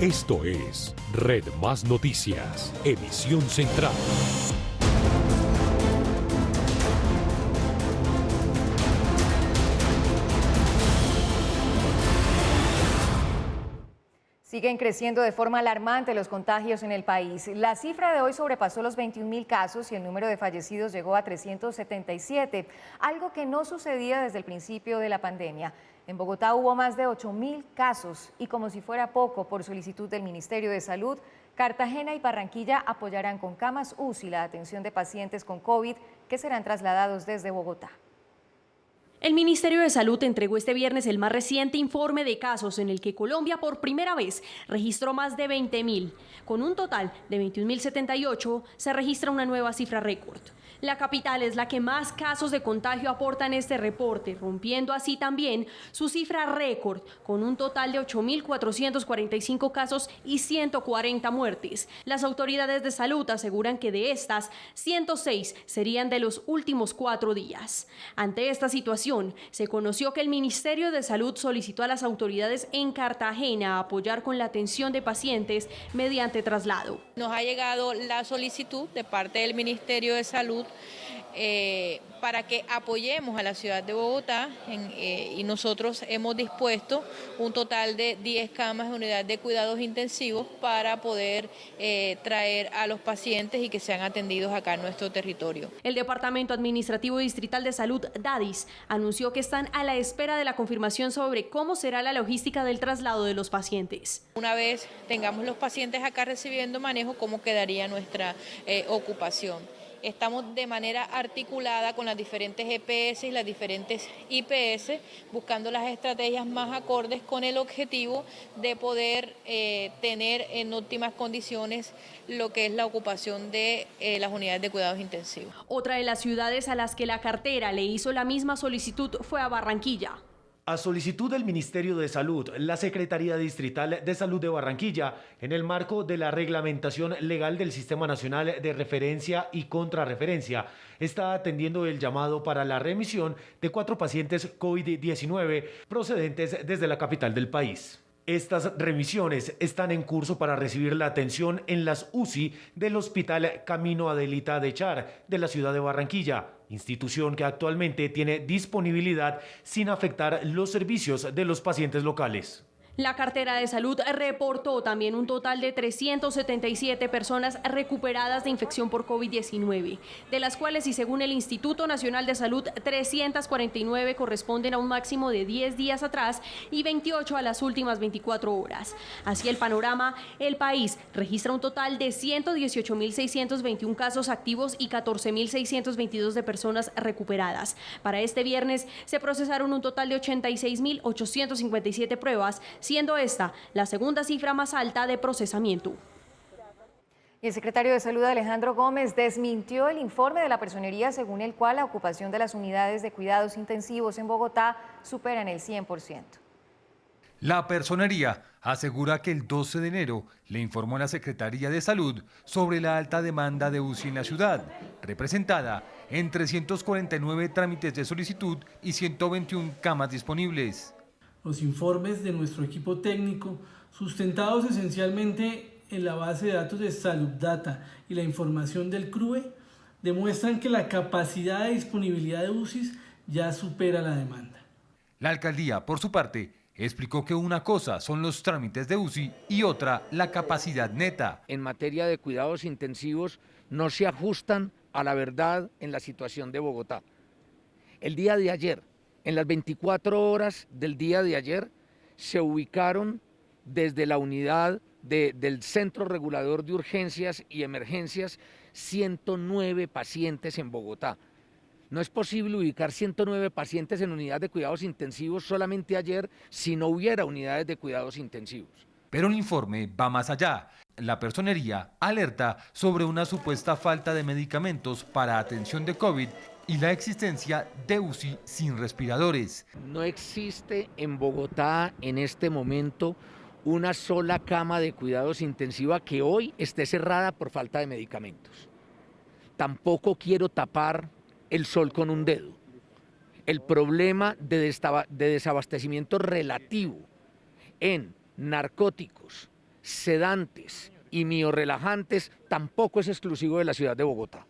Esto es Red Más Noticias, edición central. Siguen creciendo de forma alarmante los contagios en el país. La cifra de hoy sobrepasó los 21.000 casos y el número de fallecidos llegó a 377, algo que no sucedía desde el principio de la pandemia. En Bogotá hubo más de 8.000 casos y, como si fuera poco, por solicitud del Ministerio de Salud, Cartagena y Barranquilla apoyarán con camas UCI la atención de pacientes con COVID que serán trasladados desde Bogotá. El Ministerio de Salud entregó este viernes el más reciente informe de casos en el que Colombia por primera vez registró más de 20.000. Con un total de 21.078 se registra una nueva cifra récord. La capital es la que más casos de contagio aporta en este reporte, rompiendo así también su cifra récord, con un total de 8.445 casos y 140 muertes. Las autoridades de salud aseguran que de estas, 106 serían de los últimos 4 días. Ante esta situación, se conoció que el Ministerio de Salud solicitó a las autoridades en Cartagena apoyar con la atención de pacientes mediante traslado. Nos ha llegado la solicitud de parte del Ministerio de Salud para que apoyemos a la ciudad de Bogotá y nosotros hemos dispuesto un total de 10 camas de unidad de cuidados intensivos para poder traer a los pacientes y que sean atendidos acá en nuestro territorio. El Departamento Administrativo Distrital de Salud, DADIS, anunció que están a la espera de la confirmación sobre cómo será la logística del traslado de los pacientes. Una vez tengamos los pacientes acá recibiendo manejo, ¿cómo quedaría nuestra ocupación? Estamos de manera articulada con las diferentes EPS y las diferentes IPS, buscando las estrategias más acordes con el objetivo de poder tener en óptimas condiciones lo que es la ocupación de las unidades de cuidados intensivos. Otra de las ciudades a las que la cartera le hizo la misma solicitud fue a Barranquilla. A solicitud del Ministerio de Salud, la Secretaría Distrital de Salud de Barranquilla, en el marco de la reglamentación legal del Sistema Nacional de Referencia y Contrarreferencia, está atendiendo el llamado para la remisión de 4 pacientes COVID-19 procedentes desde la capital del país. Estas remisiones están en curso para recibir la atención en las UCI del Hospital Camino Adelita de Char de la ciudad de Barranquilla, institución que actualmente tiene disponibilidad sin afectar los servicios de los pacientes locales. La cartera de salud reportó también un total de 377 personas recuperadas de infección por COVID-19, de las cuales, y según el Instituto Nacional de Salud, 349 corresponden a un máximo de 10 días atrás y 28 a las últimas 24 horas. Así el panorama, el país registra un total de 118.621 casos activos y 14.622 de personas recuperadas. Para este viernes se procesaron un total de 86.857 pruebas, siendo esta la segunda cifra más alta de procesamiento. Y el secretario de Salud, Alejandro Gómez, desmintió el informe de la Personería según el cual la ocupación de las unidades de cuidados intensivos en Bogotá superan el 100%. La Personería asegura que el 12 de enero le informó a la Secretaría de Salud sobre la alta demanda de UCI en la ciudad, representada en 349 trámites de solicitud y 121 camas disponibles. Los informes de nuestro equipo técnico, sustentados esencialmente en la base de datos de Salud Data y la información del CRUE, demuestran que la capacidad de disponibilidad de UCIs ya supera la demanda. La alcaldía, por su parte, explicó que una cosa son los trámites de UCI y otra la capacidad neta. En materia de cuidados intensivos no se ajustan a la verdad en la situación de Bogotá. El día de ayer, en las 24 horas del día de ayer, se ubicaron desde la unidad del Centro Regulador de Urgencias y Emergencias 109 pacientes en Bogotá. No es posible ubicar 109 pacientes en unidad de cuidados intensivos solamente ayer si no hubiera unidades de cuidados intensivos. Pero el informe va más allá. La Personería alerta sobre una supuesta falta de medicamentos para atención de COVID y la existencia de UCI sin respiradores. No existe en Bogotá en este momento una sola cama de cuidados intensiva que hoy esté cerrada por falta de medicamentos. Tampoco quiero tapar el sol con un dedo. El problema de desabastecimiento relativo en narcóticos, sedantes y miorrelajantes tampoco es exclusivo de la ciudad de Bogotá.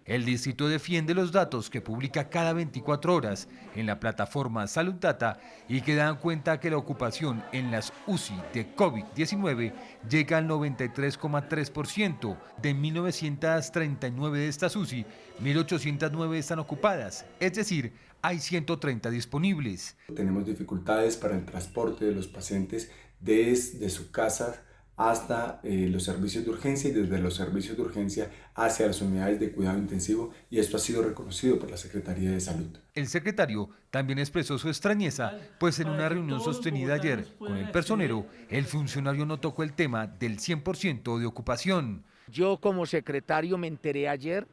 El distrito defiende los datos que publica cada 24 horas en la plataforma Salud Data y que dan cuenta que la ocupación en las UCI de COVID-19 llega al 93,3%. De 1.939 de estas UCI, 1.809 están ocupadas, es decir, hay 130 disponibles. Tenemos dificultades para el transporte de los pacientes desde su casa hasta los servicios de urgencia y desde los servicios de urgencia hacia las unidades de cuidado intensivo, y esto ha sido reconocido por la Secretaría de Salud. El secretario también expresó su extrañeza, pues en una reunión sostenida ayer con el personero, el funcionario no tocó el tema del 100% de ocupación. Yo como secretario me enteré ayer,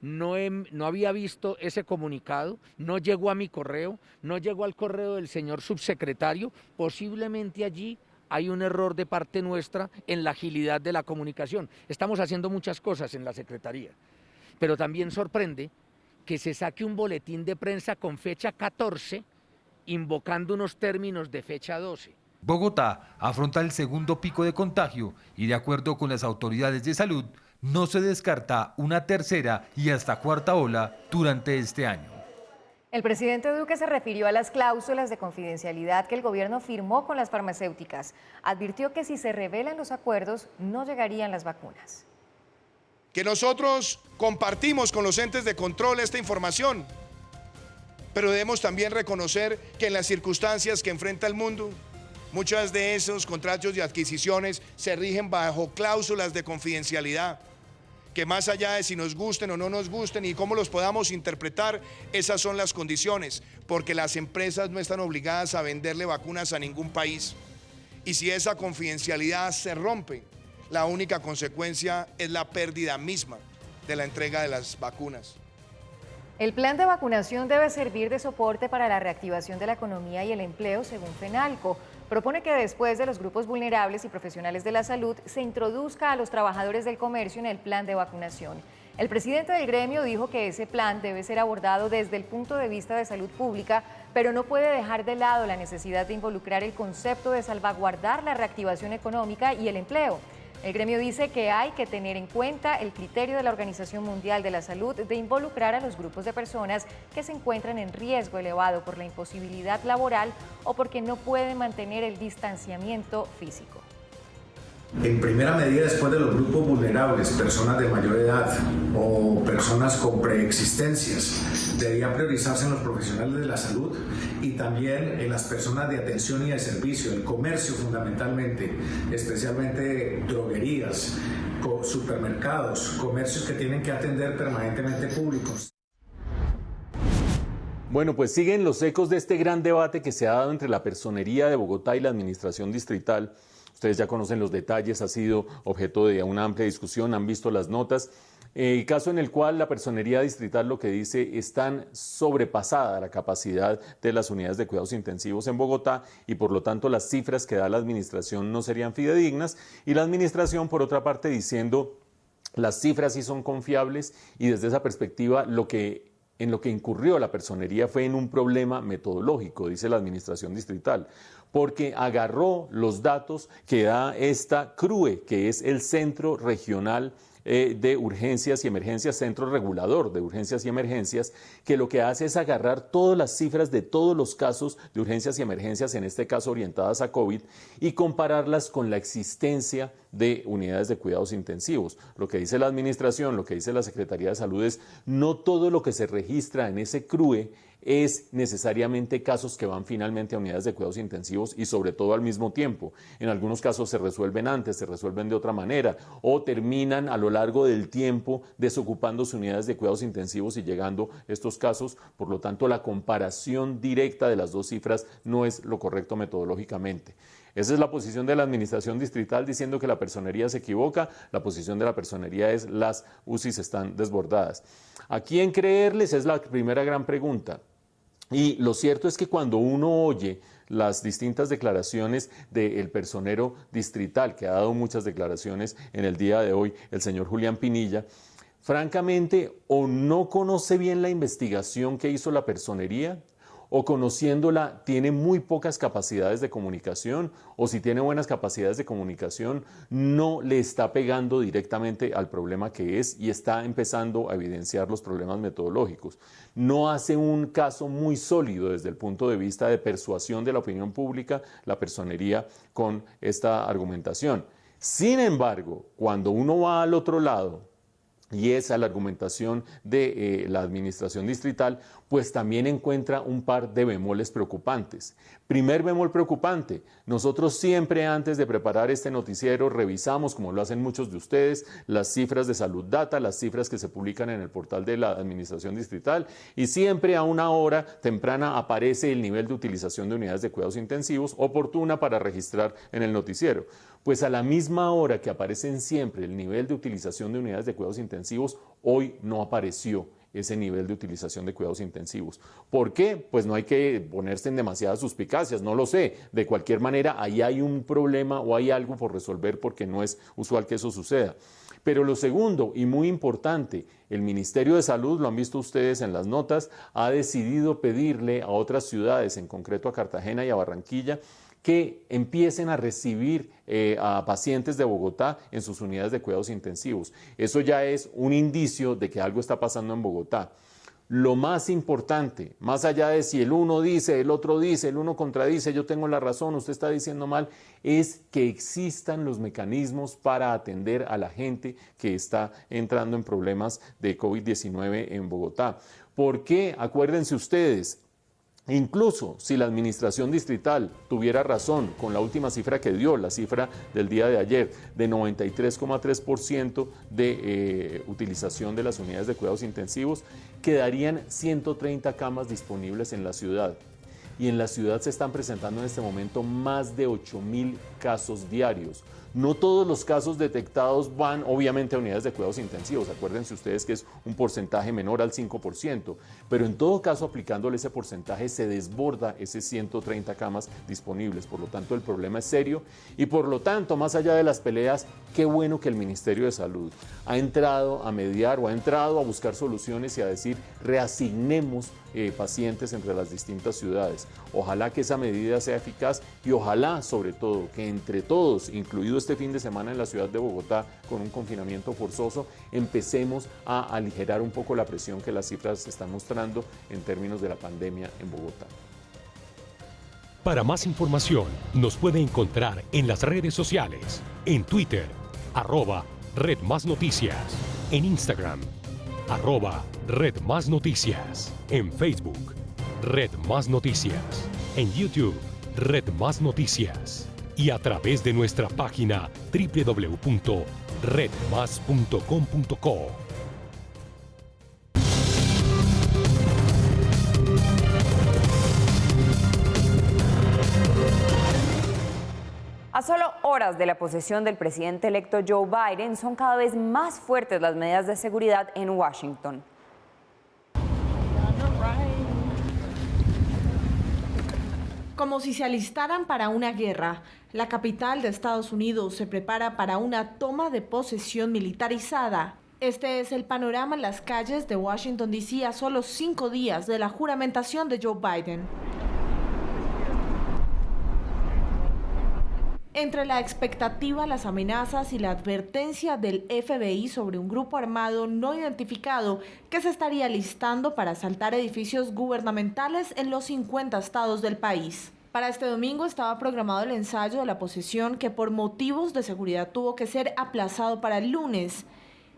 no había visto ese comunicado, no llegó a mi correo, no llegó al correo del señor subsecretario, posiblemente allí hay un error de parte nuestra en la agilidad de la comunicación. Estamos haciendo muchas cosas en la Secretaría, pero también sorprende que se saque un boletín de prensa con fecha 14, invocando unos términos de fecha 12. Bogotá afronta el segundo pico de contagio y, de acuerdo con las autoridades de salud, no se descarta una tercera y hasta cuarta ola durante este año. El presidente Duque se refirió a las cláusulas de confidencialidad que el gobierno firmó con las farmacéuticas. Advirtió que si se revelan los acuerdos, no llegarían las vacunas. Que nosotros compartimos con los entes de control esta información, pero debemos también reconocer que en las circunstancias que enfrenta el mundo, muchas de esos contratos y adquisiciones se rigen bajo cláusulas de confidencialidad, que más allá de si nos gusten o no nos gusten y cómo los podamos interpretar, esas son las condiciones, porque las empresas no están obligadas a venderle vacunas a ningún país. Y si esa confidencialidad se rompe, la única consecuencia es la pérdida misma de la entrega de las vacunas. El plan de vacunación debe servir de soporte para la reactivación de la economía y el empleo, según FENALCO. Propone que después de los grupos vulnerables y profesionales de la salud se introduzca a los trabajadores del comercio en el plan de vacunación. El presidente del gremio dijo que ese plan debe ser abordado desde el punto de vista de salud pública, pero no puede dejar de lado la necesidad de involucrar el concepto de salvaguardar la reactivación económica y el empleo. El gremio dice que hay que tener en cuenta el criterio de la Organización Mundial de la Salud de involucrar a los grupos de personas que se encuentran en riesgo elevado por la imposibilidad laboral o porque no pueden mantener el distanciamiento físico. En primera medida, después de los grupos vulnerables, personas de mayor edad o personas con preexistencias, debería priorizarse en los profesionales de la salud y también en las personas de atención y de servicio, el comercio fundamentalmente, especialmente droguerías, supermercados, comercios que tienen que atender permanentemente públicos. Bueno, pues siguen los ecos de este gran debate que se ha dado entre la Personería de Bogotá y la Administración Distrital. Ustedes ya conocen los detalles, ha sido objeto de una amplia discusión, han visto las notas. Caso en el cual la Personería Distrital lo que dice es tan sobrepasada la capacidad de las unidades de cuidados intensivos en Bogotá y por lo tanto las cifras que da la Administración no serían fidedignas, y la Administración por otra parte diciendo las cifras sí son confiables, y desde esa perspectiva en lo que incurrió la Personería fue en un problema metodológico, dice la Administración Distrital, porque agarró los datos que da esta CRUE, que es el Centro Regional de Urgencias y Emergencias, Centro Regulador de Urgencias y Emergencias, que lo que hace es agarrar todas las cifras de todos los casos de urgencias y emergencias, en este caso orientadas a COVID, y compararlas con la existencia de unidades de cuidados intensivos. Lo que dice la Administración, lo que dice la Secretaría de Salud es no todo lo que se registra en ese CRUE es necesariamente casos que van finalmente a unidades de cuidados intensivos y sobre todo al mismo tiempo. En algunos casos se resuelven antes, se resuelven de otra manera o terminan a lo largo del tiempo desocupándose unidades de cuidados intensivos y llegando estos casos. Por lo tanto, la comparación directa de las dos cifras no es lo correcto metodológicamente. Esa es la posición de la Administración Distrital diciendo que la Personería se equivoca. La posición de la Personería es las UCIs están desbordadas. ¿A quién creerles? Es la primera gran pregunta. Y lo cierto es que cuando uno oye las distintas declaraciones del personero distrital, que ha dado muchas declaraciones en el día de hoy, el señor Julián Pinilla, francamente o no conoce bien la investigación que hizo la Personería, o conociéndola tiene muy pocas capacidades de comunicación, o si tiene buenas capacidades de comunicación no le está pegando directamente al problema que es y está empezando a evidenciar los problemas metodológicos. No hace un caso muy sólido desde el punto de vista de persuasión de la opinión pública la personería con esta argumentación. Sin embargo, cuando uno va al otro lado, y es a la argumentación de la administración distrital, pues también encuentra un par de bemoles preocupantes. Primer bemol preocupante, nosotros siempre antes de preparar este noticiero revisamos, como lo hacen muchos de ustedes, las cifras de Salud Data, las cifras que se publican en el portal de la administración distrital, y siempre a una hora temprana aparece el nivel de utilización de unidades de cuidados intensivos oportuna para registrar en el noticiero. Pues a la misma hora que aparecen siempre el nivel de utilización de unidades de cuidados intensivos, hoy no apareció ese nivel de utilización de cuidados intensivos. ¿Por qué? Pues no hay que ponerse en demasiadas suspicacias, no lo sé. De cualquier manera, ahí hay un problema o hay algo por resolver porque no es usual que eso suceda. Pero lo segundo y muy importante, el Ministerio de Salud, lo han visto ustedes en las notas, ha decidido pedirle a otras ciudades, en concreto a Cartagena y a Barranquilla, que empiecen a recibir a pacientes de Bogotá en sus unidades de cuidados intensivos. Eso ya es un indicio de que algo está pasando en Bogotá. Lo más importante, más allá de si el uno dice, el otro dice, el uno contradice, yo tengo la razón, usted está diciendo mal, es que existan los mecanismos para atender a la gente que está entrando en problemas de COVID-19 en Bogotá. ¿Por qué? Acuérdense ustedes. Incluso si la administración distrital tuviera razón con la última cifra que dio, la cifra del día de ayer, de 93,3% de utilización de las unidades de cuidados intensivos, quedarían 130 camas disponibles en la ciudad. Y en la ciudad se están presentando en este momento más de 8.000 casos diarios. No todos los casos detectados van obviamente a unidades de cuidados intensivos, acuérdense ustedes que es un porcentaje menor al 5%, pero en todo caso aplicándole ese porcentaje se desborda esas 130 camas disponibles, por lo tanto el problema es serio y por lo tanto más allá de las peleas, qué bueno que el Ministerio de Salud ha entrado a mediar o ha entrado a buscar soluciones y a decir reasignemos pacientes entre las distintas ciudades. Ojalá que esa medida sea eficaz y ojalá sobre todo que entre todos, incluido este fin de semana en la ciudad de Bogotá con un confinamiento forzoso, empecemos a aligerar un poco la presión que las cifras están mostrando en términos de la pandemia en Bogotá. Para más información, nos puede encontrar en las redes sociales, en Twitter, @RedMásNoticias, en Instagram, @RedMásNoticias, en Facebook, Red Más Noticias, en YouTube, Red Más Noticias, y a través de nuestra página www.redmas.com.co. A solo horas de la posesión del presidente electo Joe Biden, son cada vez más fuertes las medidas de seguridad en Washington. Como si se alistaran para una guerra, la capital de Estados Unidos se prepara para una toma de posesión militarizada. Este es el panorama en las calles de Washington, D.C. a solo 5 días de la juramentación de Joe Biden. Entre la expectativa, las amenazas y la advertencia del FBI sobre un grupo armado no identificado que se estaría alistando para asaltar edificios gubernamentales en los 50 estados del país. Para este domingo estaba programado el ensayo de la posesión que por motivos de seguridad tuvo que ser aplazado para el lunes.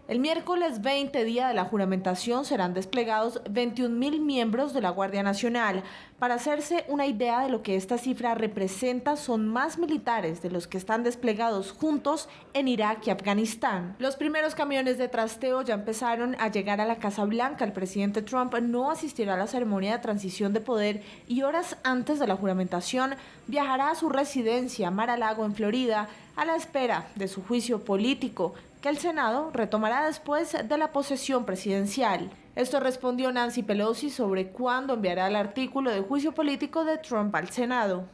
El miércoles 20, día de la juramentación, serán desplegados 21.000 miembros de la Guardia Nacional. Para hacerse una idea de lo que esta cifra representa, son más militares de los que están desplegados juntos en Irak y Afganistán. Los primeros camiones de trasteo ya empezaron a llegar a la Casa Blanca. El presidente Trump no asistirá a la ceremonia de transición de poder y horas antes de la juramentación viajará a su residencia, Mar-a-Lago, en Florida, a la espera de su juicio político, que el Senado retomará después de la posesión presidencial. Esto respondió Nancy Pelosi sobre cuándo enviará el artículo de juicio político de Trump al Senado.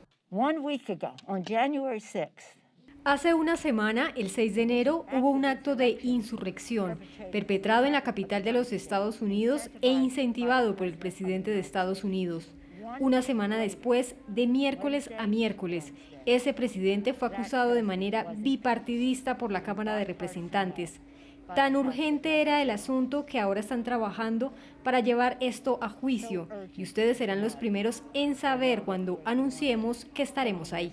Hace una semana, el 6 de enero, hubo un acto de insurrección perpetrado en la capital de los Estados Unidos e incentivado por el presidente de Estados Unidos. Una semana después, de miércoles a miércoles, ese presidente fue acusado de manera bipartidista por la Cámara de Representantes. Tan urgente era el asunto que ahora están trabajando para llevar esto a juicio y ustedes serán los primeros en saber cuando anunciemos que estaremos ahí.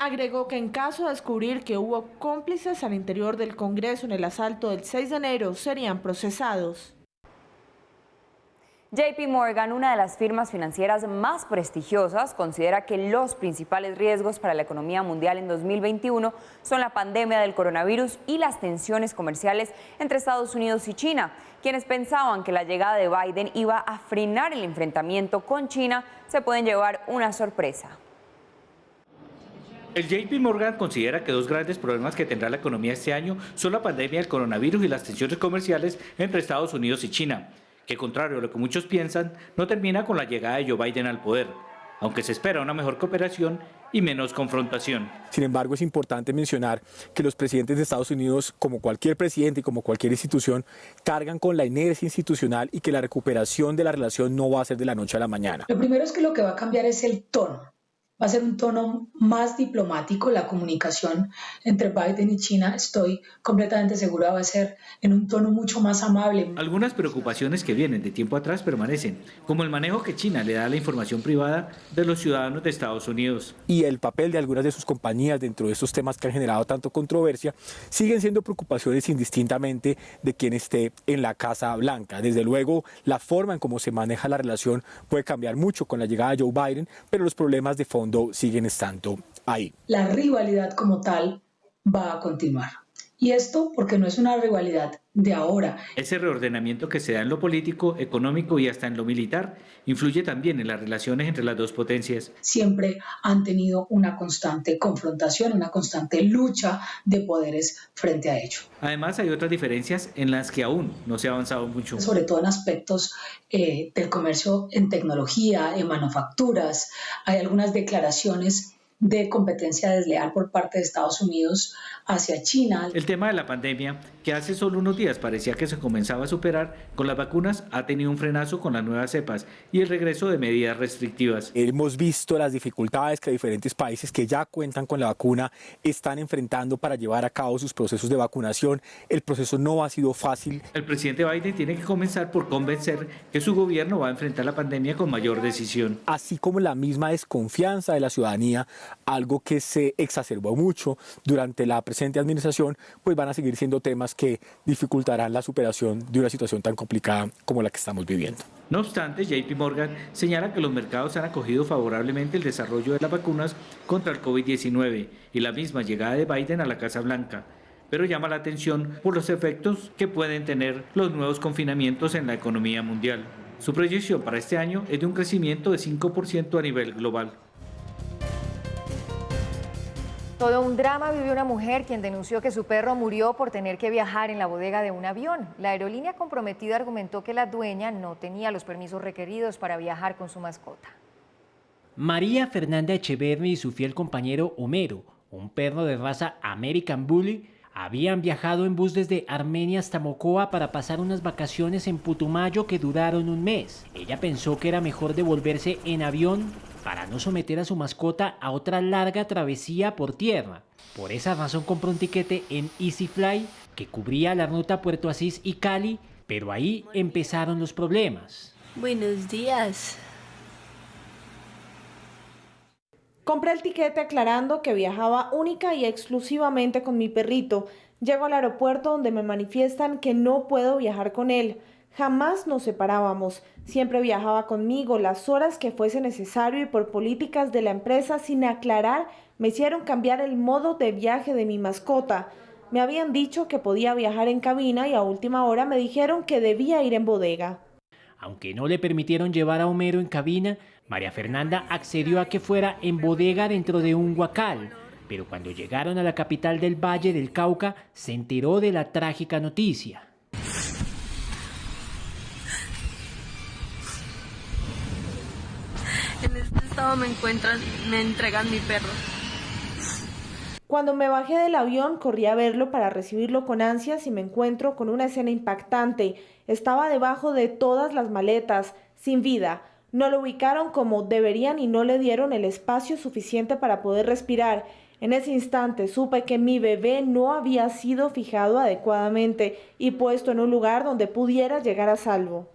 Agregó que en caso de descubrir que hubo cómplices al interior del Congreso en el asalto del 6 de enero, serían procesados. JP Morgan, una de las firmas financieras más prestigiosas, considera que los principales riesgos para la economía mundial en 2021 son la pandemia del coronavirus y las tensiones comerciales entre Estados Unidos y China. Quienes pensaban que la llegada de Biden iba a frenar el enfrentamiento con China se pueden llevar una sorpresa. El JP Morgan considera que dos grandes problemas que tendrá la economía este año son la pandemia del coronavirus y las tensiones comerciales entre Estados Unidos y China, que contrario a lo que muchos piensan, no termina con la llegada de Joe Biden al poder, aunque se espera una mejor cooperación y menos confrontación. Sin embargo, es importante mencionar que los presidentes de Estados Unidos, como cualquier presidente y como cualquier institución, cargan con la inercia institucional y que la recuperación de la relación no va a ser de la noche a la mañana. Lo primero es que lo que va a cambiar es el tono. Va a ser un tono más diplomático, la comunicación entre Biden y China, estoy completamente segura, va a ser en un tono mucho más amable. Algunas preocupaciones que vienen de tiempo atrás permanecen, como el manejo que China le da a la información privada de los ciudadanos de Estados Unidos. Y el papel de algunas de sus compañías dentro de estos temas que han generado tanto controversia, siguen siendo preocupaciones indistintamente de quien esté en la Casa Blanca. Desde luego, la forma en cómo se maneja la relación puede cambiar mucho con la llegada de Joe Biden, pero los problemas de fondo siguen estando ahí. La rivalidad como tal va a continuar. Y esto porque no es una rivalidad de ahora. Ese reordenamiento que se da en lo político, económico y hasta en lo militar influye también en las relaciones entre las dos potencias. Siempre han tenido una constante confrontación, una constante lucha de poderes frente a ello. Además, hay otras diferencias en las que aún no se ha avanzado mucho. Sobre todo en aspectos del comercio en tecnología, en manufacturas. Hay algunas declaraciones de competencia desleal por parte de Estados Unidos hacia China. El tema de la pandemia, que hace solo unos días parecía que se comenzaba a superar con las vacunas, ha tenido un frenazo con las nuevas cepas y el regreso de medidas restrictivas. Hemos visto las dificultades que diferentes países que ya cuentan con la vacuna están enfrentando para llevar a cabo sus procesos de vacunación. El proceso no ha sido fácil. El presidente Biden tiene que comenzar por convencer que su gobierno va a enfrentar la pandemia con mayor decisión. Así como la misma desconfianza de la ciudadanía, algo que se exacerbó mucho durante la presente administración, pues van a seguir siendo temas que dificultarán la superación de una situación tan complicada como la que estamos viviendo. No obstante, JP Morgan señala que los mercados han acogido favorablemente el desarrollo de las vacunas contra el COVID-19 y la misma llegada de Biden a la Casa Blanca, pero llama la atención por los efectos que pueden tener los nuevos confinamientos en la economía mundial. Su proyección para este año es de un crecimiento de 5% a nivel global. Todo un drama vivió una mujer quien denunció que su perro murió por tener que viajar en la bodega de un avión. La aerolínea comprometida argumentó que la dueña no tenía los permisos requeridos para viajar con su mascota. María Fernanda Echeverri y su fiel compañero Homero, un perro de raza American Bully, habían viajado en bus desde Armenia hasta Mocoa para pasar unas vacaciones en Putumayo que duraron un mes. Ella pensó que era mejor devolverse en avión para no someter a su mascota a otra larga travesía por tierra. Por esa razón compró un tiquete en EasyFly que cubría la ruta Puerto Asís y Cali, pero ahí empezaron los problemas. Buenos días. Compré el tiquete aclarando que viajaba única y exclusivamente con mi perrito. Llego al aeropuerto donde me manifiestan que no puedo viajar con él. Jamás nos separábamos. Siempre viajaba conmigo las horas que fuese necesario y por políticas de la empresa sin aclarar me hicieron cambiar el modo de viaje de mi mascota. Me habían dicho que podía viajar en cabina y a última hora me dijeron que debía ir en bodega. Aunque no le permitieron llevar a Homero en cabina, María Fernanda accedió a que fuera en bodega dentro de un huacal. Pero cuando llegaron a la capital del Valle del Cauca, se enteró de la trágica noticia. En este estado me entregan mi perro. Cuando me bajé del avión, corrí a verlo para recibirlo con ansias y me encuentro con una escena impactante. Estaba debajo de todas las maletas, sin vida. No lo ubicaron como deberían y no le dieron el espacio suficiente para poder respirar. En ese instante supe que mi bebé no había sido fijado adecuadamente y puesto en un lugar donde pudiera llegar a salvo.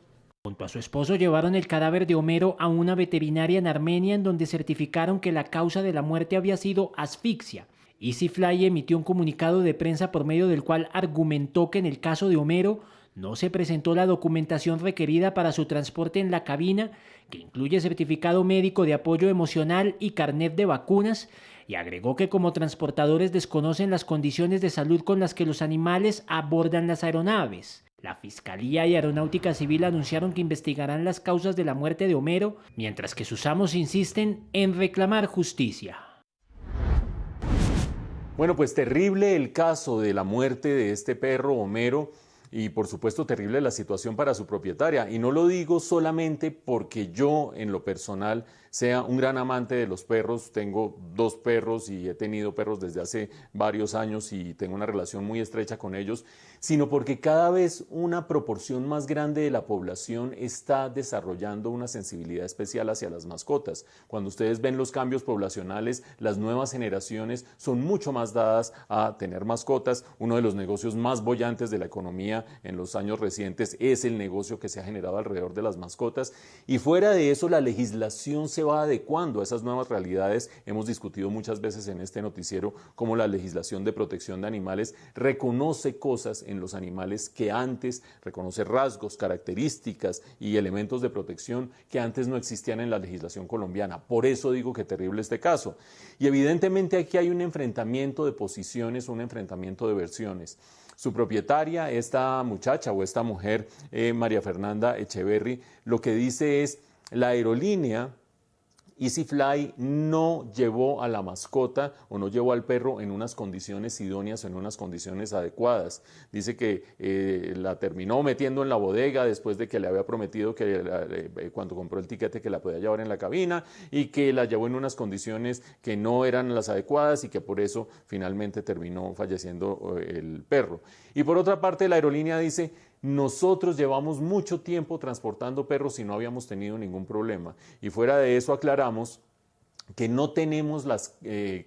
Junto a su esposo llevaron el cadáver de Homero a una veterinaria en Armenia en donde certificaron que la causa de la muerte había sido asfixia. EasyFly emitió un comunicado de prensa por medio del cual argumentó que en el caso de Homero no se presentó la documentación requerida para su transporte en la cabina, que incluye certificado médico de apoyo emocional y carnet de vacunas, y agregó que como transportadores desconocen las condiciones de salud con las que los animales abordan las aeronaves. La Fiscalía y Aeronáutica Civil anunciaron que investigarán las causas de la muerte de Homero, mientras que sus amos insisten en reclamar justicia. Bueno, pues terrible el caso de la muerte de este perro Homero y por supuesto terrible la situación para su propietaria. Y no lo digo solamente porque yo en lo personal sea un gran amante de los perros. Tengo 2 perros y he tenido perros desde hace varios años y tengo una relación muy estrecha con ellos, sino porque cada vez una proporción más grande de la población está desarrollando una sensibilidad especial hacia las mascotas. Cuando ustedes ven los cambios poblacionales, las nuevas generaciones son mucho más dadas a tener mascotas. Uno de los negocios más bollantes de la economía en los años recientes es el negocio que se ha generado alrededor de las mascotas, y fuera de eso la legislación se va adecuando a esas nuevas realidades. Hemos discutido muchas veces en este noticiero cómo la legislación de protección de animales reconoce cosas en los animales que antes, reconoce rasgos, características y elementos de protección que antes no existían en la legislación colombiana. Por eso digo que terrible este caso. Y evidentemente aquí hay un enfrentamiento de posiciones, un enfrentamiento de versiones. Su propietaria, esta muchacha o esta mujer, María Fernanda Echeverry, lo que dice es: la aerolínea EasyFly no llevó a la mascota o no llevó al perro en unas condiciones idóneas o en unas condiciones adecuadas. Dice que la terminó metiendo en la bodega después de que le había prometido que cuando compró el tiquete que la podía llevar en la cabina, y que la llevó en unas condiciones que no eran las adecuadas y que por eso finalmente terminó falleciendo el perro. Y por otra parte, la aerolínea dice: nosotros llevamos mucho tiempo transportando perros y no habíamos tenido ningún problema. Y fuera de eso aclaramos que no tenemos las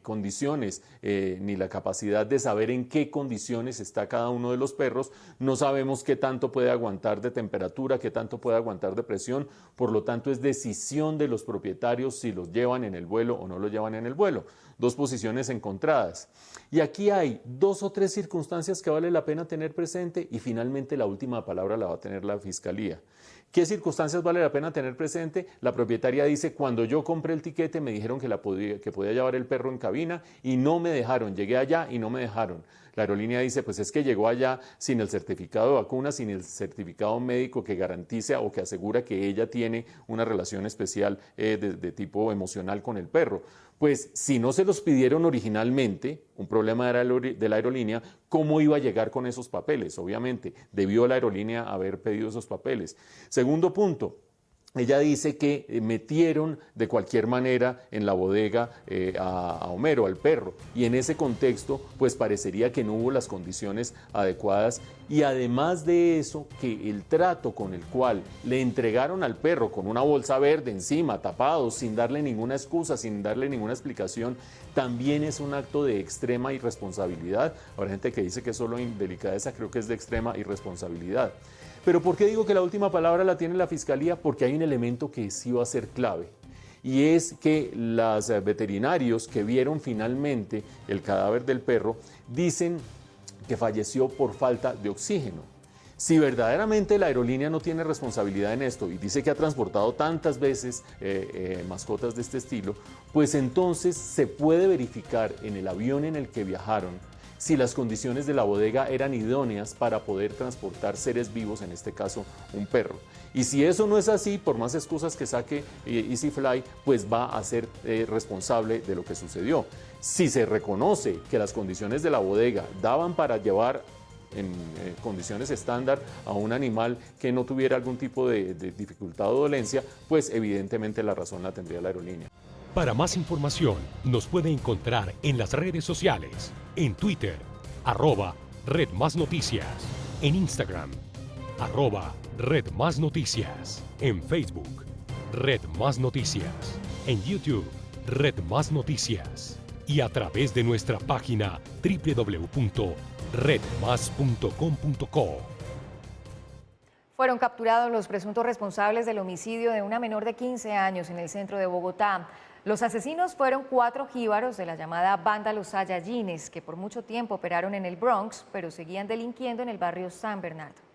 condiciones ni la capacidad de saber en qué condiciones está cada uno de los perros. No sabemos qué tanto puede aguantar de temperatura, qué tanto puede aguantar de presión. Por lo tanto, es decisión de los propietarios si los llevan en el vuelo o no los llevan en el vuelo. 2 posiciones encontradas. Y aquí hay 2 o 3 circunstancias que vale la pena tener presente, y finalmente la última palabra la va a tener la Fiscalía. ¿Qué circunstancias vale la pena tener presente? La propietaria dice: cuando yo compré el tiquete me dijeron que podía llevar el perro en cabina y no me dejaron. Llegué allá y no me dejaron. La aerolínea dice: pues es que llegó allá sin el certificado de vacuna, sin el certificado médico que garantiza o que asegura que ella tiene una relación especial de tipo emocional con el perro. Pues si no se los pidieron originalmente, un problema de la aerolínea, ¿cómo iba a llegar con esos papeles? Obviamente, debió la aerolínea haber pedido esos papeles. Segundo punto. Ella dice que metieron de cualquier manera en la bodega a Homero, al perro, y en ese contexto pues parecería que no hubo las condiciones adecuadas, y además de eso que el trato con el cual le entregaron al perro con una bolsa verde encima, tapado, sin darle ninguna excusa, sin darle ninguna explicación, también es un acto de extrema irresponsabilidad. Habrá gente que dice que es solo indelicadeza, creo que es de extrema irresponsabilidad. Pero ¿por qué digo que la última palabra la tiene la Fiscalía? Porque hay un elemento que sí va a ser clave, y es que los veterinarios que vieron finalmente el cadáver del perro dicen que falleció por falta de oxígeno. Si verdaderamente la aerolínea no tiene responsabilidad en esto y dice que ha transportado tantas veces mascotas de este estilo, pues entonces se puede verificar en el avión en el que viajaron si las condiciones de la bodega eran idóneas para poder transportar seres vivos, en este caso un perro. Y si eso no es así, por más excusas que saque EasyFly, pues va a ser responsable de lo que sucedió. Si se reconoce que las condiciones de la bodega daban para llevar en condiciones estándar a un animal que no tuviera algún tipo de dificultad o dolencia, pues evidentemente la razón la tendría la aerolínea. Para más información, nos puede encontrar en las redes sociales, en Twitter, @RedMásNoticias, en Instagram, @RedMásNoticias, en Facebook, Red Más Noticias. En YouTube, Red Más Noticias. Y a través de nuestra página www.redmas.com.co. Fueron capturados los presuntos responsables del homicidio de una menor de 15 años en el centro de Bogotá. Los asesinos fueron 4 jíbaros de la llamada banda Los Saiyajines, que por mucho tiempo operaron en el Bronx, pero seguían delinquiendo en el barrio San Bernardo.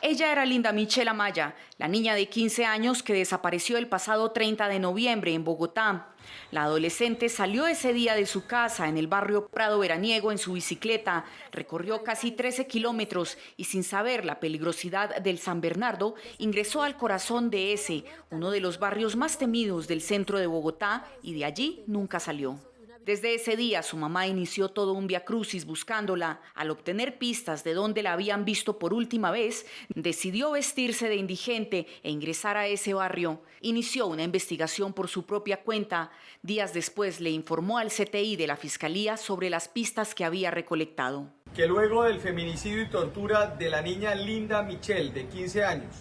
Ella era Linda Michelle Amaya, la niña de 15 años que desapareció el pasado 30 de noviembre en Bogotá. La adolescente salió ese día de su casa en el barrio Prado Veraniego en su bicicleta, recorrió casi 13 kilómetros y sin saber la peligrosidad del San Bernardo, ingresó al corazón de ese, uno de los barrios más temidos del centro de Bogotá, y de allí nunca salió. Desde ese día su mamá inició todo un viacrucis buscándola. Al obtener pistas de dónde la habían visto por última vez, decidió vestirse de indigente e ingresar a ese barrio. Inició una investigación por su propia cuenta. Días después le informó al CTI de la Fiscalía sobre las pistas que había recolectado. Que luego del feminicidio y tortura de la niña Linda Michelle, de 15 años,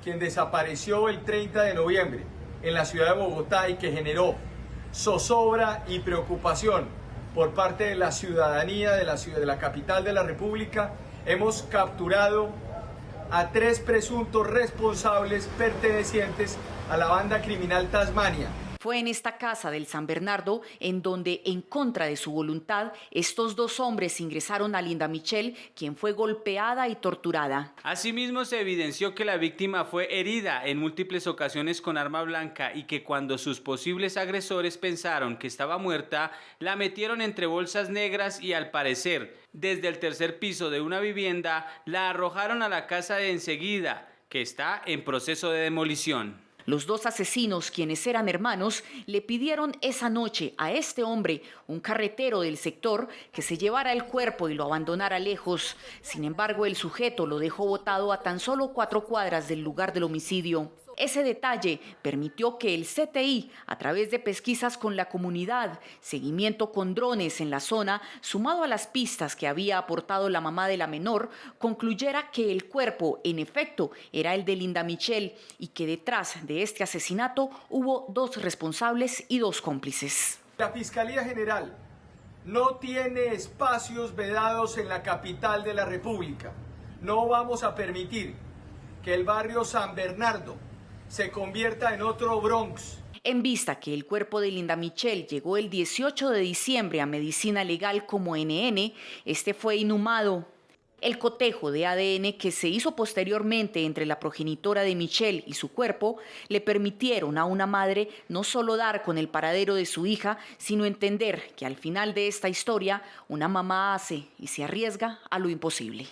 quien desapareció el 30 de noviembre en la ciudad de Bogotá y que generó zozobra y preocupación por parte de la ciudadanía de la capital de la República, hemos capturado a 3 presuntos responsables pertenecientes a la banda criminal Tasmania. Fue en esta casa del San Bernardo en donde, en contra de su voluntad, estos 2 hombres ingresaron a Linda Michelle, quien fue golpeada y torturada. Asimismo, se evidenció que la víctima fue herida en múltiples ocasiones con arma blanca y que cuando sus posibles agresores pensaron que estaba muerta, la metieron entre bolsas negras y, al parecer, desde el tercer piso de una vivienda, la arrojaron a la casa de enseguida, que está en proceso de demolición. Los 2 asesinos, quienes eran hermanos, le pidieron esa noche a este hombre, un carretero del sector, que se llevara el cuerpo y lo abandonara lejos. Sin embargo, el sujeto lo dejó botado a tan solo 4 cuadras del lugar del homicidio. Ese detalle permitió que el CTI, a través de pesquisas con la comunidad, seguimiento con drones en la zona, sumado a las pistas que había aportado la mamá de la menor, concluyera que el cuerpo, en efecto, era el de Linda Michelle y que detrás de este asesinato hubo 2 responsables y 2 cómplices. La Fiscalía General no tiene espacios vedados en la capital de la República. No vamos a permitir que el barrio San Bernardo se convierta en otro Bronx. En vista que el cuerpo de Linda Michelle llegó el 18 de diciembre a medicina legal como NN, este fue inhumado. El cotejo de ADN que se hizo posteriormente entre la progenitora de Michelle y su cuerpo le permitieron a una madre no solo dar con el paradero de su hija, sino entender que al final de esta historia una mamá hace y se arriesga a lo imposible.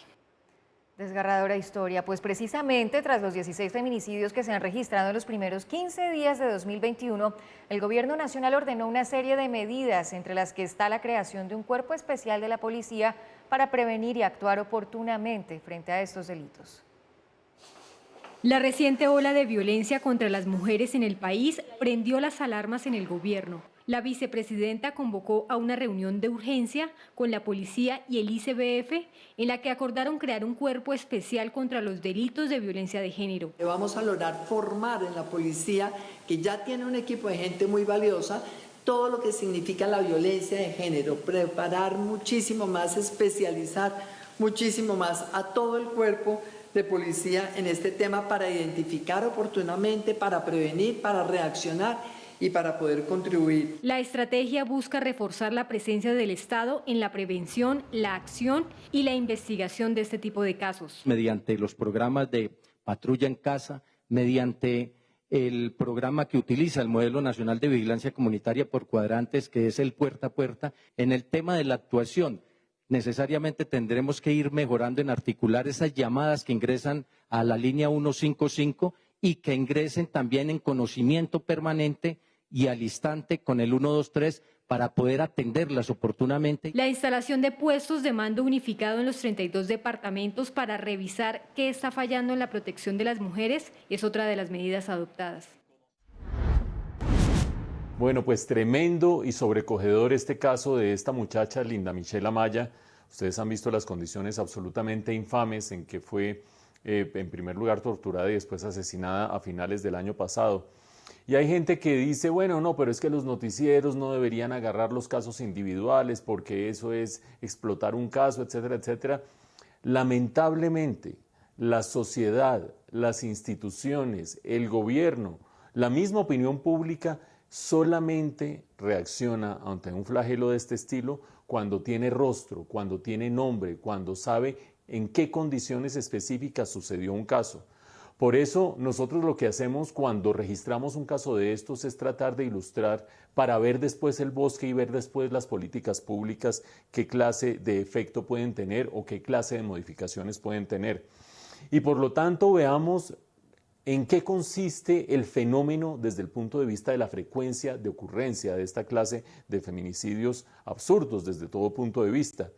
Desgarradora historia, pues precisamente tras los 16 feminicidios que se han registrado en los primeros 15 días de 2021, el Gobierno Nacional ordenó una serie de medidas, entre las que está la creación de un cuerpo especial de la policía para prevenir y actuar oportunamente frente a estos delitos. La reciente ola de violencia contra las mujeres en el país prendió las alarmas en el gobierno. La vicepresidenta convocó a una reunión de urgencia con la policía y el ICBF, en la que acordaron crear un cuerpo especial contra los delitos de violencia de género. Vamos a lograr formar en la policía, que ya tiene un equipo de gente muy valiosa, todo lo que significa la violencia de género, preparar muchísimo más, especializar muchísimo más a todo el cuerpo de policía en este tema para identificar oportunamente, para prevenir, para reaccionar y para poder contribuir. La estrategia busca reforzar la presencia del Estado en la prevención, la acción y la investigación de este tipo de casos. Mediante los programas de patrulla en casa, mediante el programa que utiliza el Modelo Nacional de Vigilancia Comunitaria por cuadrantes, que es el puerta a puerta, en el tema de la actuación. Necesariamente tendremos que ir mejorando en articular esas llamadas que ingresan a la línea 155 y que ingresen también en conocimiento permanente y al instante con el 123 para poder atenderlas oportunamente. La instalación de puestos de mando unificado en los 32 departamentos para revisar qué está fallando en la protección de las mujeres es otra de las medidas adoptadas. Bueno, pues tremendo y sobrecogedor este caso de esta muchacha, Linda Michelle Amaya. Ustedes han visto las condiciones absolutamente infames en que fue en primer lugar torturada y después asesinada a finales del año pasado. Y hay gente que dice, bueno, no, pero es que los noticieros no deberían agarrar los casos individuales porque eso es explotar un caso, etcétera, etcétera. Lamentablemente, la sociedad, las instituciones, el gobierno, la misma opinión pública solamente reacciona ante un flagelo de este estilo cuando tiene rostro, cuando tiene nombre, cuando sabe en qué condiciones específicas sucedió un caso. Por eso nosotros lo que hacemos cuando registramos un caso de estos es tratar de ilustrar para ver después el bosque y ver después las políticas públicas qué clase de efecto pueden tener o qué clase de modificaciones pueden tener. Y por lo tanto veamos en qué consiste el fenómeno desde el punto de vista de la frecuencia de ocurrencia de esta clase de feminicidios absurdos desde todo punto de vista.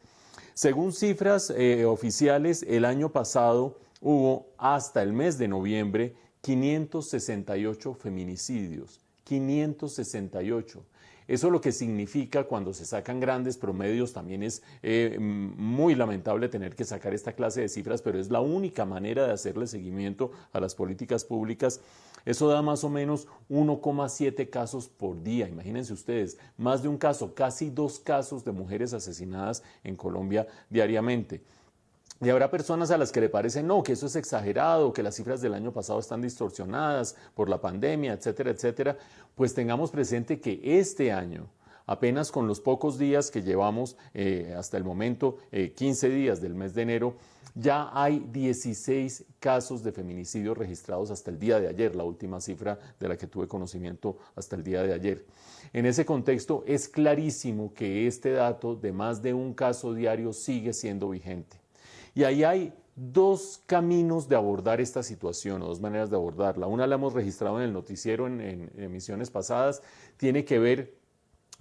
Según cifras oficiales, el año pasado hubo hasta el mes de noviembre 568 feminicidios, 568. Eso lo que significa cuando se sacan grandes promedios, también es muy lamentable tener que sacar esta clase de cifras, pero es la única manera de hacerle seguimiento a las políticas públicas. Eso da más o menos 1,7 casos por día. Imagínense ustedes, más de un caso, casi 2 casos de mujeres asesinadas en Colombia diariamente. Y habrá personas a las que le parece no, que eso es exagerado, que las cifras del año pasado están distorsionadas por la pandemia, etcétera, etcétera. Pues tengamos presente que este año, apenas con los pocos días que llevamos hasta el momento, 15 días del mes de enero, ya hay 16 casos de feminicidio registrados hasta el día de ayer, la última cifra de la que tuve conocimiento hasta el día de ayer. En ese contexto es clarísimo que este dato de más de un caso diario sigue siendo vigente. Y ahí hay 2 caminos de abordar esta situación, o 2 maneras de abordarla. Una la hemos registrado en el noticiero en emisiones pasadas, tiene que ver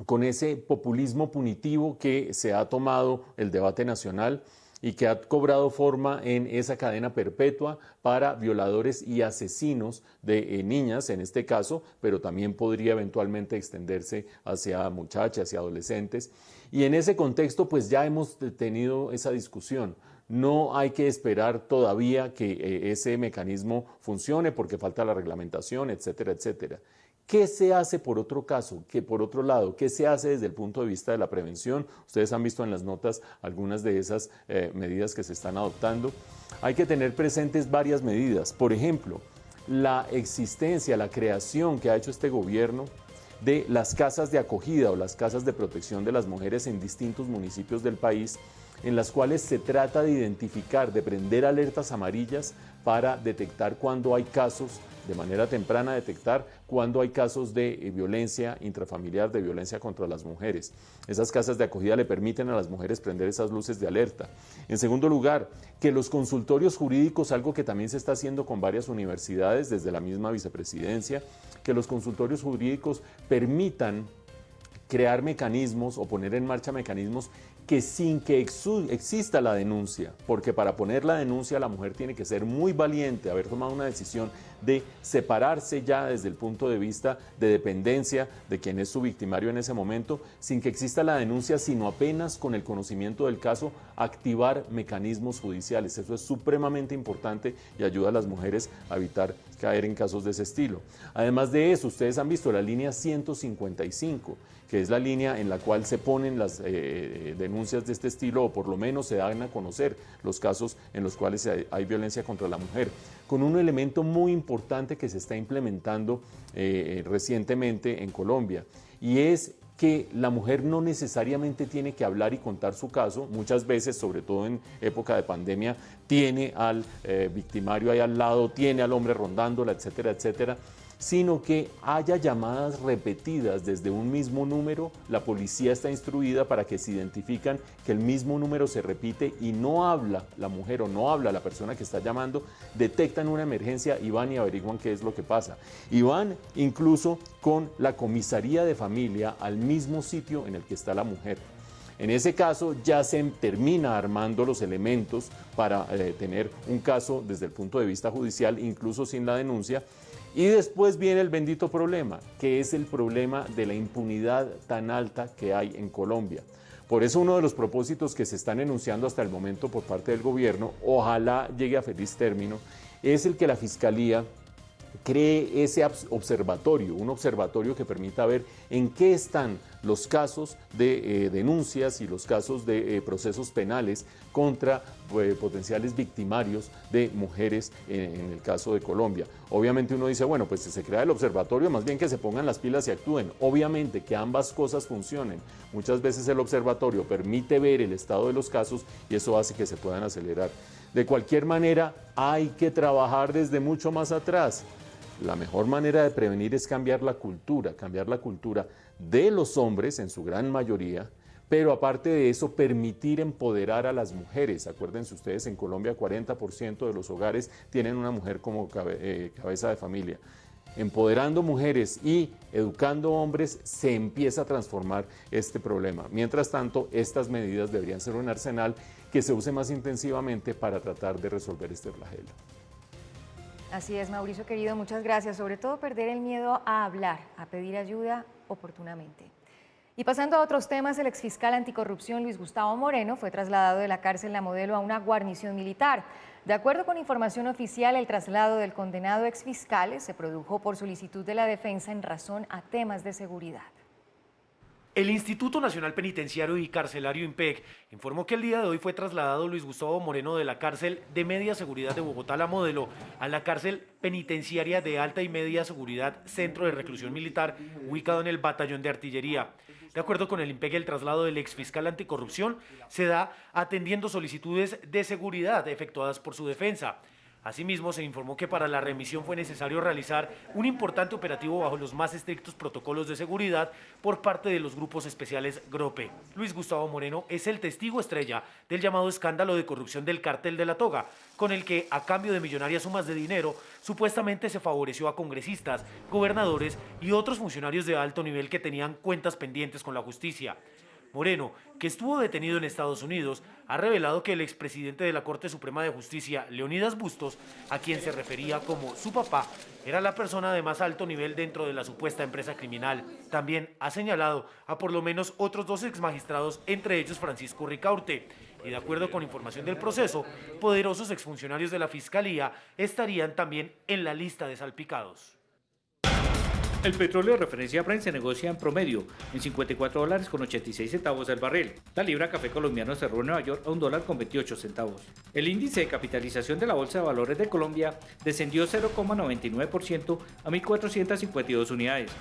con ese populismo punitivo que se ha tomado el debate nacional y que ha cobrado forma en esa cadena perpetua para violadores y asesinos de niñas, en este caso, pero también podría eventualmente extenderse hacia muchachas y adolescentes. Y en ese contexto, pues ya hemos tenido esa discusión. No hay que esperar todavía que ese mecanismo funcione porque falta la reglamentación, etcétera, etcétera. ¿Qué se hace por otro caso? Por otro lado, ¿qué se hace desde el punto de vista de la prevención? Ustedes han visto en las notas algunas de esas medidas que se están adoptando. Hay que tener presentes varias medidas. Por ejemplo, la existencia, la creación que ha hecho este gobierno de las casas de acogida o las casas de protección de las mujeres en distintos municipios del país, en las cuales se trata de identificar, de prender alertas amarillas para detectar cuando hay casos, de manera temprana detectar cuando hay casos de violencia intrafamiliar, de violencia contra las mujeres. Esas casas de acogida le permiten a las mujeres prender esas luces de alerta. En segundo lugar, que los consultorios jurídicos, algo que también se está haciendo con varias universidades desde la misma vicepresidencia, que los consultorios jurídicos permitan crear mecanismos o poner en marcha mecanismos que sin que exista la denuncia, porque para poner la denuncia la mujer tiene que ser muy valiente, haber tomado una decisión de separarse ya desde el punto de vista de dependencia de quien es su victimario en ese momento, sin que exista la denuncia, sino apenas con el conocimiento del caso, activar mecanismos judiciales. Eso es supremamente importante y ayuda a las mujeres a evitar caer en casos de ese estilo. Además de eso, ustedes han visto la línea 155, que es la línea en la cual se ponen las denuncias de este estilo, o por lo menos se dan a conocer los casos en los cuales hay violencia contra la mujer, con un elemento muy importante que se está implementando recientemente en Colombia, y es que la mujer no necesariamente tiene que hablar y contar su caso. Muchas veces, sobre todo en época de pandemia, tiene al victimario ahí al lado, tiene al hombre rondándola, etcétera, etcétera, sino que haya llamadas repetidas desde un mismo número. La policía está instruida para que se identifican que el mismo número se repite y no habla la mujer o no habla la persona que está llamando, detectan una emergencia y van y averiguan qué es lo que pasa. Y van incluso con la comisaría de familia al mismo sitio en el que está la mujer. En ese caso ya se termina armando los elementos para tener un caso desde el punto de vista judicial, incluso sin la denuncia. Y después viene el bendito problema, que es el problema de la impunidad tan alta que hay en Colombia. Por eso uno de los propósitos que se están enunciando hasta el momento por parte del gobierno, ojalá llegue a feliz término, es el que la Fiscalía cree ese observatorio, un observatorio que permita ver en qué están los casos de denuncias y los casos de procesos penales contra potenciales victimarios de mujeres en el caso de Colombia. Obviamente uno dice, bueno, pues si se crea el observatorio, más bien que se pongan las pilas y actúen. Obviamente que ambas cosas funcionen. Muchas veces el observatorio permite ver el estado de los casos y eso hace que se puedan acelerar. De cualquier manera, hay que trabajar desde mucho más atrás. La mejor manera de prevenir es cambiar la cultura de los hombres en su gran mayoría, pero aparte de eso, permitir empoderar a las mujeres. Acuérdense ustedes, en Colombia 40% de los hogares tienen una mujer como cabeza de familia. Empoderando mujeres y educando hombres se empieza a transformar este problema. Mientras tanto, estas medidas deberían ser un arsenal que se use más intensivamente para tratar de resolver este flagelo. Así es, Mauricio querido, muchas gracias. Sobre todo perder el miedo a hablar, a pedir ayuda oportunamente. Y pasando a otros temas, el exfiscal anticorrupción Luis Gustavo Moreno fue trasladado de la cárcel La Modelo a una guarnición militar. De acuerdo con información oficial, el traslado del condenado exfiscal se produjo por solicitud de la defensa en razón a temas de seguridad. El Instituto Nacional Penitenciario y Carcelario INPEC informó que el día de hoy fue trasladado Luis Gustavo Moreno de la cárcel de media seguridad de Bogotá La Modelo a la cárcel penitenciaria de alta y media seguridad Centro de Reclusión Militar, ubicado en el Batallón de Artillería. De acuerdo con el INPEC, el traslado del exfiscal anticorrupción se da atendiendo solicitudes de seguridad efectuadas por su defensa. Asimismo, se informó que para la remisión fue necesario realizar un importante operativo bajo los más estrictos protocolos de seguridad por parte de los grupos especiales GROPE. Luis Gustavo Moreno es el testigo estrella del llamado escándalo de corrupción del Cártel de la Toga, con el que, a cambio de millonarias sumas de dinero, supuestamente se favoreció a congresistas, gobernadores y otros funcionarios de alto nivel que tenían cuentas pendientes con la justicia. Moreno, que estuvo detenido en Estados Unidos, ha revelado que el expresidente de la Corte Suprema de Justicia, Leonidas Bustos, a quien se refería como su papá, era la persona de más alto nivel dentro de la supuesta empresa criminal. También ha señalado a por lo menos otros 2 exmagistrados, entre ellos Francisco Ricaurte. Y de acuerdo con información del proceso, poderosos exfuncionarios de la Fiscalía estarían también en la lista de salpicados. El petróleo de referencia Brent se negocia en promedio en $54.86 el barril. La libra de café colombiano cerró en Nueva York a $1.28. El índice de capitalización de la Bolsa de Valores de Colombia descendió 0,99% a 1.452 unidades.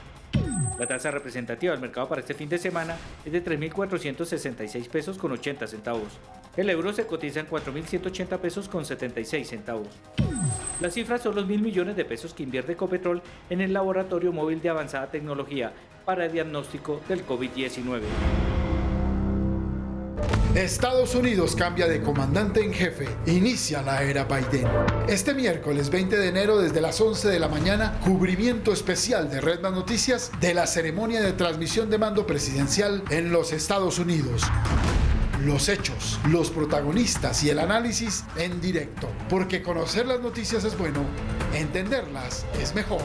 La tasa representativa del mercado para este fin de semana es de 3.466 pesos con 80 centavos. El euro se cotiza en 4.180 pesos con 76 centavos. Las cifras son los 1.000 millones de pesos que invierte Ecopetrol en el laboratorio móvil de avanzada tecnología para el diagnóstico del COVID-19. Estados Unidos cambia de comandante en jefe. Inicia la era Biden. Este miércoles 20 de enero desde las 11 de la mañana, cubrimiento especial de Red Más Noticias de la ceremonia de transmisión de mando presidencial en los Estados Unidos. Los hechos, los protagonistas y el análisis en directo. Porque conocer las noticias es bueno, entenderlas es mejor.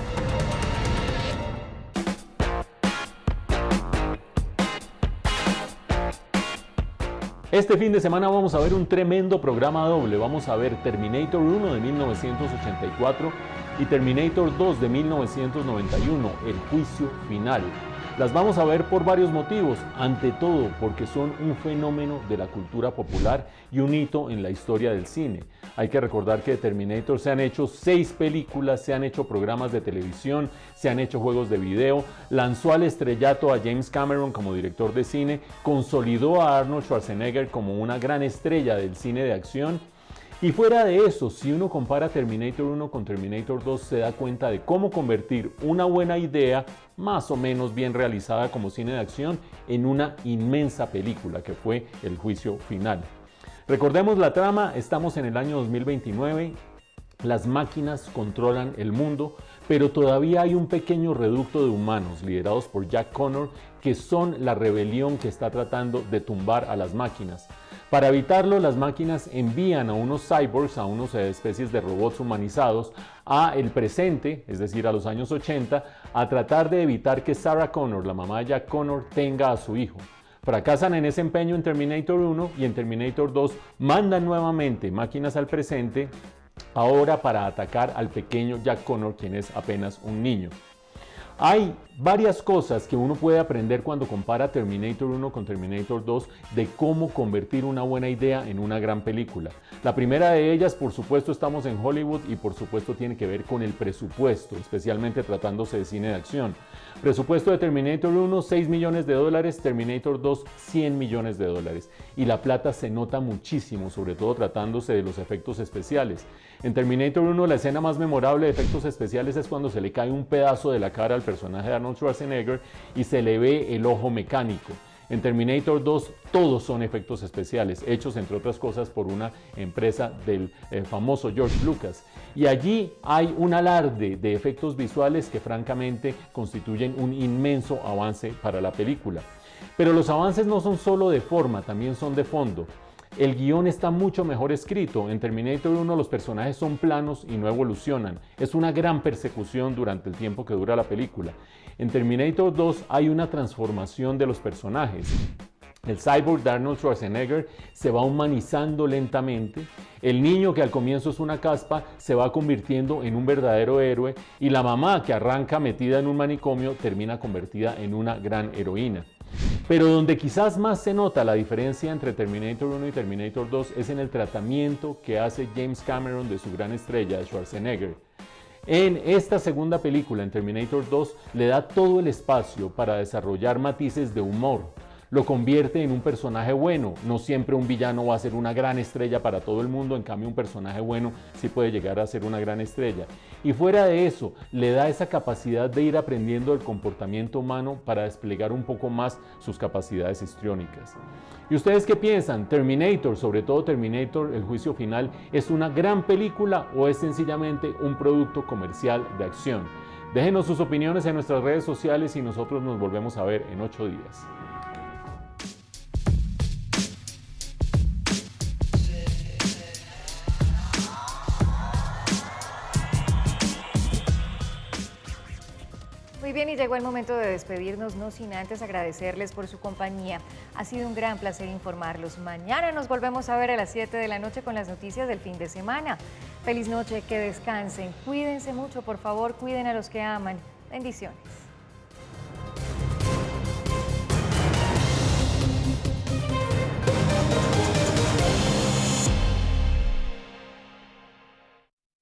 Este fin de semana vamos a ver un tremendo programa doble. Vamos a ver Terminator 1 de 1984 y Terminator 2 de 1991, El Juicio Final. Las vamos a ver por varios motivos, ante todo porque son un fenómeno de la cultura popular y un hito en la historia del cine. Hay que recordar que de Terminator se han hecho 6 películas, se han hecho programas de televisión, se han hecho juegos de video, lanzó al estrellato a James Cameron como director de cine, consolidó a Arnold Schwarzenegger como una gran estrella del cine de acción. Y fuera de eso, si uno compara Terminator 1 con Terminator 2, se da cuenta de cómo convertir una buena idea, más o menos bien realizada como cine de acción, en una inmensa película que fue El Juicio Final. Recordemos la trama, estamos en el año 2029, las máquinas controlan el mundo, pero todavía hay un pequeño reducto de humanos liderados por Jack Connor que son la rebelión que está tratando de tumbar a las máquinas. Para evitarlo, las máquinas envían a unos cyborgs, a unas especies de robots humanizados, a el presente, es decir, a los años 80, a tratar de evitar que Sarah Connor, la mamá de Jack Connor, tenga a su hijo. Fracasan en ese empeño en Terminator 1 y en Terminator 2 mandan nuevamente máquinas al presente, ahora para atacar al pequeño Jack Connor, quien es apenas un niño. Hay varias cosas que uno puede aprender cuando compara Terminator 1 con Terminator 2 de cómo convertir una buena idea en una gran película. La primera de ellas, por supuesto, estamos en Hollywood y por supuesto tiene que ver con el presupuesto, especialmente tratándose de cine de acción. Presupuesto de Terminator 1, $6 millones, Terminator 2, $100 millones. Y la plata se nota muchísimo, sobre todo tratándose de los efectos especiales. En Terminator 1, la escena más memorable de efectos especiales es cuando se le cae un pedazo de la cara al personaje de Arnold Schwarzenegger y se le ve el ojo mecánico. En Terminator 2 todos son efectos especiales, hechos entre otras cosas por una empresa del famoso George Lucas. Y allí hay un alarde de efectos visuales que francamente constituyen un inmenso avance para la película. Pero los avances no son solo de forma, también son de fondo. El guión está mucho mejor escrito. En Terminator 1 los personajes son planos y no evolucionan. Es una gran persecución durante el tiempo que dura la película. En Terminator 2 hay una transformación de los personajes. El cyborg de Arnold Schwarzenegger se va humanizando lentamente. El niño, que al comienzo es una caspa, se va convirtiendo en un verdadero héroe. Y la mamá, que arranca metida en un manicomio, termina convertida en una gran heroína. Pero donde quizás más se nota la diferencia entre Terminator 1 y Terminator 2 es en el tratamiento que hace James Cameron de su gran estrella, Schwarzenegger. En esta segunda película, en Terminator 2, le da todo el espacio para desarrollar matices de humor. Lo convierte en un personaje bueno. No siempre un villano va a ser una gran estrella para todo el mundo, en cambio un personaje bueno sí puede llegar a ser una gran estrella. Y fuera de eso, le da esa capacidad de ir aprendiendo el comportamiento humano para desplegar un poco más sus capacidades histriónicas. ¿Y ustedes qué piensan? ¿Terminator, sobre todo Terminator, el juicio final, es una gran película o es sencillamente un producto comercial de acción? Déjenos sus opiniones en nuestras redes sociales y nosotros nos volvemos a ver en 8 días. Muy bien, y llegó el momento de despedirnos, no sin antes agradecerles por su compañía. Ha sido un gran placer informarlos. Mañana nos volvemos a ver a las 7 de la noche con las noticias del fin de semana. Feliz noche, que descansen, cuídense mucho, por favor, cuiden a los que aman. Bendiciones.